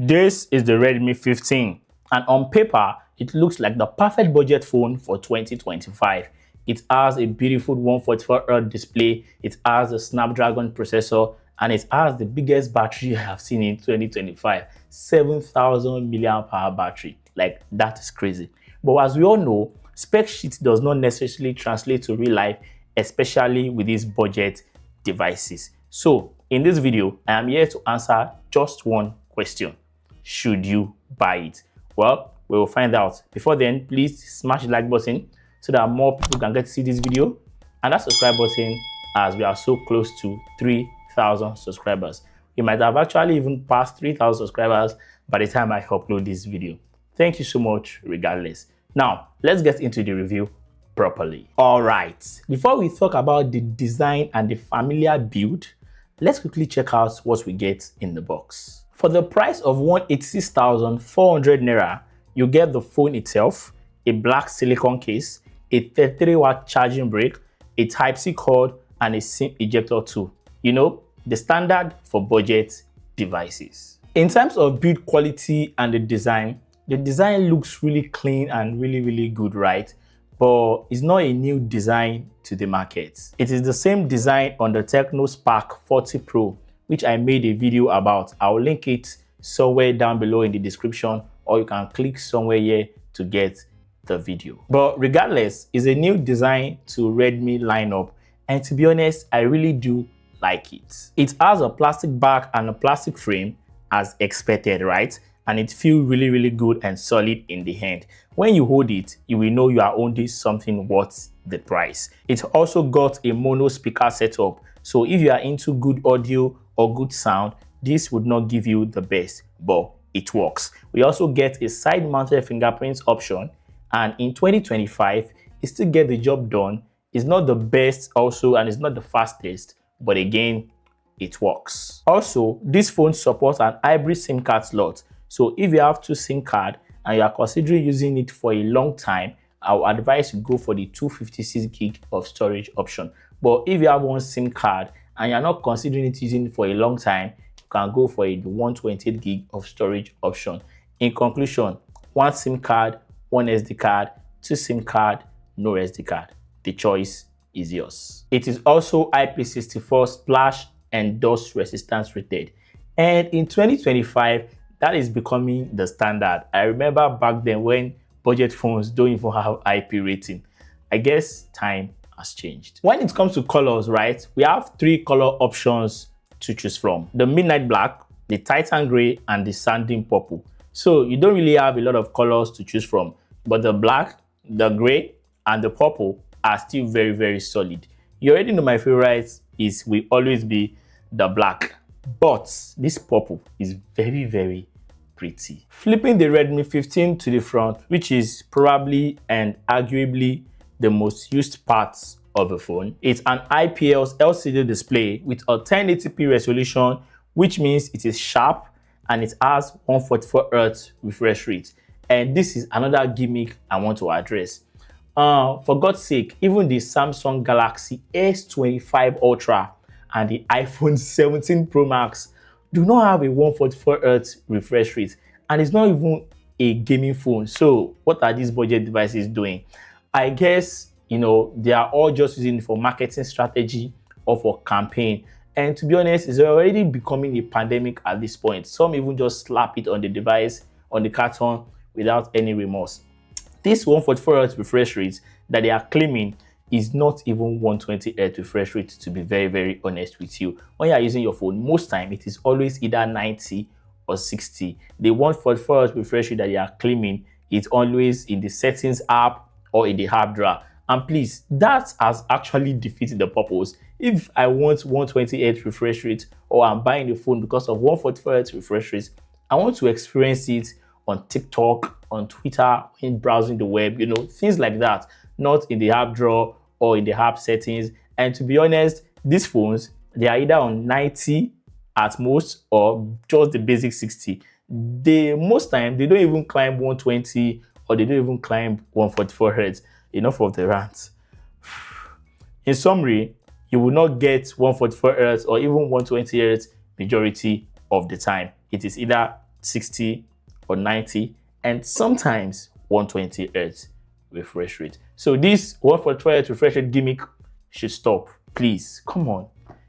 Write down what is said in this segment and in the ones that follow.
This is the Redmi 15, and on paper, it looks like the perfect budget phone for 2025. It has a beautiful 144Hz display, it has a Snapdragon processor, and it has the biggest battery I have seen in 2025, 7,000 mAh battery. Like, that is crazy. But as we all know, spec sheet does not necessarily translate to real life, especially with these budget devices. So, in this video, I am here to answer just one question. Should you buy it? Well, we will find out. Before then, please smash the like button so that more people can get to see this video, and that subscribe button, as we are so close to 3,000 subscribers. We might have actually even passed 3,000 subscribers by the time I upload this video. Thank you so much regardless. Now, let's get into the review properly. All right, before we talk about the design and the familiar build, let's quickly check out what we get in the box. For the price of 186,400 Naira, you get the phone itself, a black silicone case, a 33-watt charging brick, a Type-C cord, and a SIM ejector tool. You know, the standard for budget devices. In terms of build quality and the design looks really clean and really good, right? But it's not a new design to the market. It is the same design on the Tecno Spark 40 Pro, which I made a video about. I'll link it somewhere down below in the description, or you can click somewhere here to get the video. But regardless, it's a new design to Redmi lineup, and to be honest, I really do like it. It has a plastic back and a plastic frame as expected, right? And it feels really good and solid in the hand. When you hold it, you will know you are owning something worth the price. It also got a mono speaker setup, so if you are into good audio or good sound, this would not give you the best, but it works. We also get a side-mounted fingerprint option, and in 2025, it still gets the job done. It's not the best also, and it's not the fastest, but again, it works. Also, this phone supports an hybrid SIM card slot. So if you have two SIM cards and you are considering using it for a long time, I would advise you go for the 256 gig of storage option. But if you have one SIM card and you're not considering it using it for a long time, you can go for the 128 gig of storage option. In conclusion, one SIM card, one SD card, two SIM card, no SD card. The choice is yours. It is also IP64 splash and dust resistance rated. And in 2025, that is becoming the standard. I remember back then when budget phones don't even have IP rating. I guess time has changed. When it comes to colors, right, we have three color options to choose from: the midnight black, the titan gray, and the sanding purple. So you don't really have a lot of colors to choose from, but the black, the gray, and the purple are still very solid. You already know my favorite will always be the black, but this purple is very pretty. Flipping the Redmi 15 to the front, which is probably and arguably the most used parts of the phone, it's an IPS LCD display with a 1080p resolution, which means it is sharp and it has 144Hz refresh rate. And this is another gimmick I want to address. For God's sake, even the Samsung Galaxy S25 Ultra and the iPhone 17 Pro Max do not have a 144Hz refresh rate, and it's not even a gaming phone. So what are these budget devices doing? I guess, you know, they are all just using it for marketing strategy or for campaign. And to be honest, it's already becoming a pandemic at this point. Some even just slap it on the device, on the carton, without any remorse. This 144Hz refresh rate that they are claiming is not even 120Hz refresh rate, to be very honest with you. When you are using your phone, most time it is always either 90 or 60. The 144Hz refresh rate that they are claiming is always in the settings app or in the app drawer. And please, that has actually defeated the purpose. If I want 120Hz refresh rate, or I'm buying the phone because of 144Hz refresh rate, I want to experience it on TikTok, on Twitter, in browsing the web, you know, things like that, not in the app drawer or in the app settings. And to be honest, these phones, they are either on 90 at most or just the basic 60. Most time they don't even climb 120 or they don't even climb 144Hz. Enough of the rant. In summary, you will not get 144Hz or even 120Hz majority of the time. It is either 60 or 90, and sometimes 120 Hz refresh rate. So this 144 Hz refresh rate gimmick should stop. Please, come on.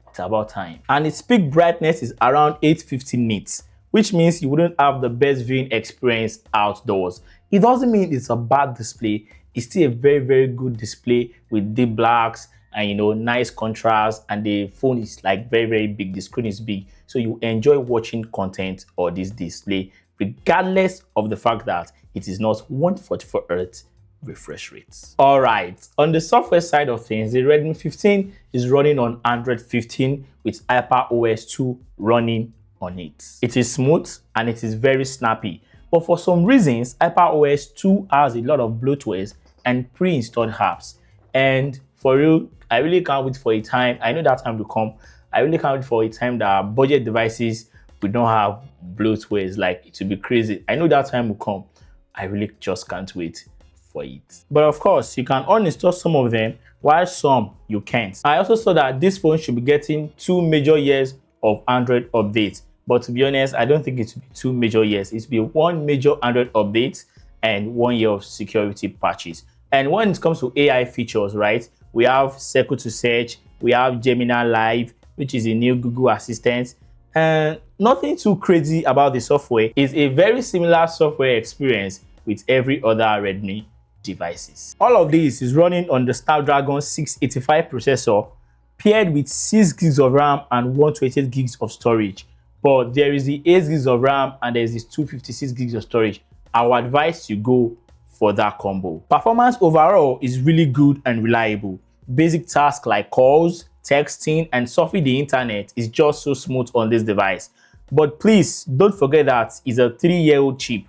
It's about time. And its peak brightness is around 850 nits, which means you wouldn't have the best viewing experience outdoors. It doesn't mean it's a bad display. It's still a very good display with deep blacks and nice contrast, and the phone is like very big. The screen is big, so you enjoy watching content or this display regardless of the fact that it is not 144 Hz refresh rates. All right, on the software side of things, the Redmi 15 is running on Android 15 with HyperOS 2 running on it. It is smooth and it is very snappy, but for some reasons HyperOS 2 has a lot of bloatware and pre-installed apps, and for real, I really can't wait for a time. I know that time will come. I really can't wait for a time that budget devices will not have bloatware. Like, it will be crazy. I know that time will come. I really just can't wait for it. But of course, you can uninstall some of them, while some you can't. I also saw that this phone should be getting 2 major years of Android updates, but to be honest, I don't think it will be 2 major years. It will be 1 major Android update and 1 year of security patches. And when it comes to AI features, right, we have Circle to Search, we have Gemini Live, which is a new Google Assistant, and nothing too crazy about the software. It's a very similar software experience with every other Redmi devices. All of this is running on the Snapdragon 685 processor paired with 6 gigs of RAM and 128 gigs of storage. But there is the 8 gigs of RAM and there is this 256 gigs of storage. I would advise you go for that combo. Performance overall is really good and reliable. Basic tasks like calls, texting, and surfing the internet is just so smooth on this device. But please don't forget that it's a 3-year-old chip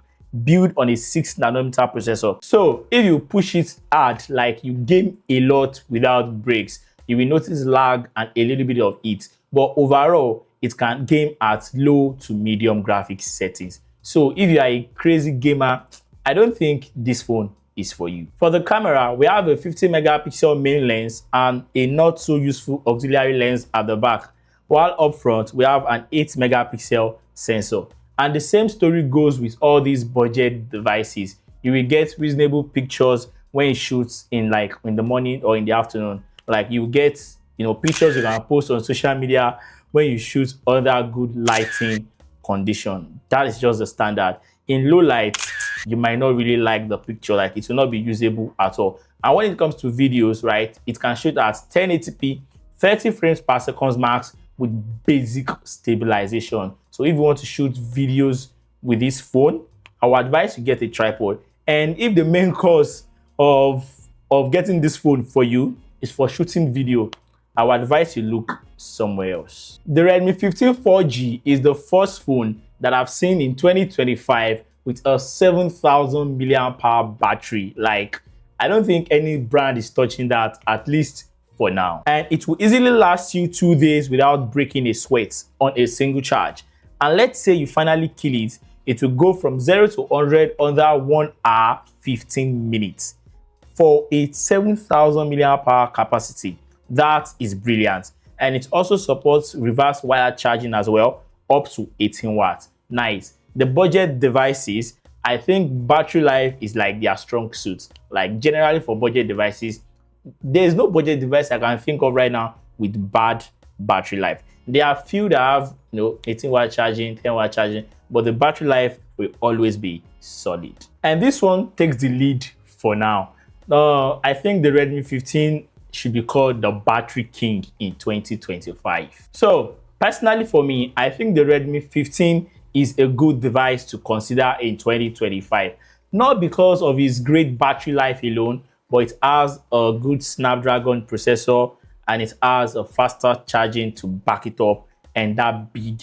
built on a 6nm processor. So if you push it hard, like you game a lot without breaks, you will notice lag and a little bit of heat. But overall, it can game at low to medium graphics settings. So if you are a crazy gamer, I don't think this phone is for you. For the camera, we have a 50 megapixel main lens and a not so useful auxiliary lens at the back, while up front we have an 8 megapixel sensor. And the same story goes with all these budget devices. You will get reasonable pictures when you shoot in the morning or in the afternoon. Like, you get pictures you can post on social media when you shoot under good lighting condition. That is just the standard. In low light, you might not really like the picture, like it will not be usable at all. And when it comes to videos, right, it can shoot at 1080p 30 frames per second max with basic stabilization. So if you want to shoot videos with this phone, I would advise you get a tripod. And if the main cause of getting this phone for you is for shooting video, I would advise you look somewhere else. The Redmi 15 4G is the first phone that I've seen in 2025 with a 7,000 mAh battery. Like, I don't think any brand is touching that, at least for now. And it will easily last you 2 days without breaking a sweat on a single charge. And let's say you finally kill it, it will go from 0 to 100 under 1 hour 15 minutes for a 7,000 mAh capacity. That is brilliant. And it also supports reverse wire charging as well, up to 18 watts. Nice. The budget devices, I think battery life is like their strong suit. Like, generally for budget devices, there's no budget device I can think of right now with bad battery life. There are few that have 18 watt charging, 10 watt charging, but the battery life will always be solid. And this one takes the lead for now. I think the Redmi 15 should be called the battery king in 2025. So personally for me, I think the Redmi 15 is a good device to consider in 2025. Not because of its great battery life alone, but it has a good Snapdragon processor and it has a faster charging to back it up and that big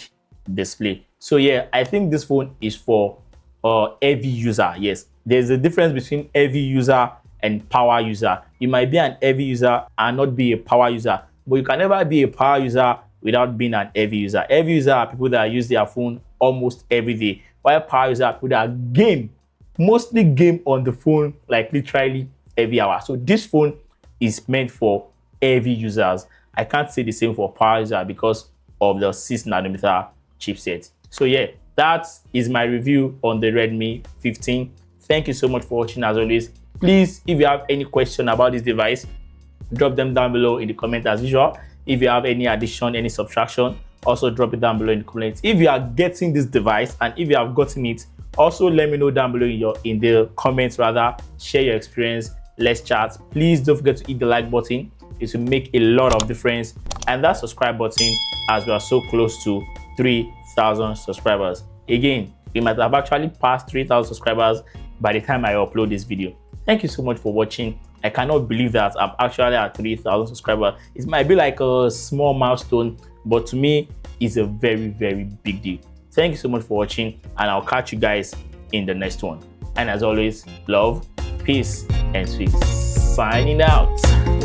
display. So yeah, I think this phone is for heavy user. Yes, there's a difference between heavy user and power user. You might be an heavy user and not be a power user, but you can never be a power user without being an heavy user. Heavy user are people that use their phone almost every day, while power user are people that mostly game on the phone, like literally every hour. So this phone is meant for heavy users. I can't say the same for power user because of the 6nm chipset. So yeah, that is my review on the Redmi 15. Thank you so much for watching. As always, please, if you have any question about this device, drop them down below in the comment as usual. If you have any addition, any subtraction, also drop it down below in the comments. If you are getting this device and if you have gotten it, also let me know down below in the comments. Rather, share your experience. Let's chat. Please don't forget to hit the like button. It will make a lot of difference, and that subscribe button, as we are so close to 3,000 subscribers. Again, we might have actually passed 3,000 subscribers by the time I upload this video. Thank you so much for watching. I cannot believe that I'm actually at 3,000 subscribers. It might be like a small milestone, but to me, it's a very, very big deal. Thank you so much for watching, and I'll catch you guys in the next one. And as always, love, peace, and sweet. Signing out.